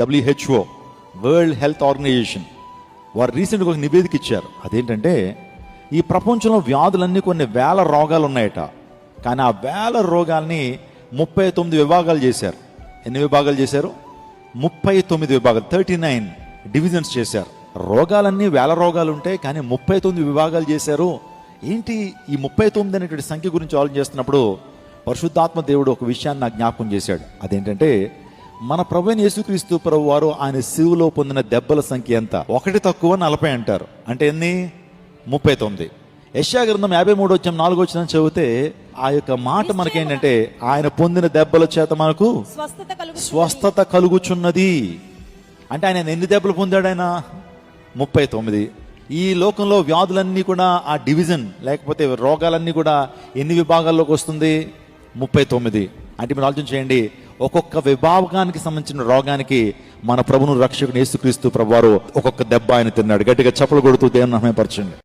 WHO, world health organisation, వారు రీసెంట్గా ఒక నివేదిక ఇచ్చారు. అదేంటంటే ఈ ప్రపంచంలో వ్యాధులన్నీ కొన్ని వేల రోగాలు ఉన్నాయట. కానీ ఆ వేల రోగాల్ని 39 విభాగాలు చేశారు. ఎన్ని విభాగాలు చేశారు? 39 విభాగాలు, 39 డివిజన్స్ చేశారు. రోగాలన్నీ వేల రోగాలు ఉంటాయి, కానీ 39 విభాగాలు చేశారు. ఏంటి ఈ 39 అనేటువంటి సంఖ్య గురించి ఆలోచన చేస్తున్నప్పుడు పరిశుద్ధాత్మ దేవుడు ఒక విషయాన్ని నాకు జ్ఞాపకం చేశాడు. అదేంటంటే మన ప్రభువైన యేసుక్రీస్తు ప్రభు వారు ఆయన శిలువలో పొందిన దెబ్బల సంఖ్య ఎంత? 1 తక్కువ 40 అంటారు. అంటే ఎన్ని? 39. యెషయా గ్రంథం 53:4 చదివితే ఆ యొక్క మాట మనకేంటంటే ఆయన పొందిన దెబ్బల చేత మనకు స్వస్థత కలుగుచున్నది. అంటే ఆయన ఎన్ని దెబ్బలు పొందాడు? ఆయన 39. ఈ లోకంలో వ్యాధులన్నీ కూడా ఆ డివిజన్ లేకపోతే రోగాలన్నీ కూడా ఎన్ని విభాగాల్లోకి వస్తుంది? 39. అంటే మీరు ఆలోచన చేయండి, ఒక్కొక్క విభాగానికి సంబంధించిన రోగానికి మన ప్రభును రక్షకుని యేసుక్రీస్తు ప్రభువారు ఒక్కొక్క దెబ్బ ఆయన తిన్నాడు. గట్టిగా చప్పలు కొడుతూ దేవుని మహిమపరచండి.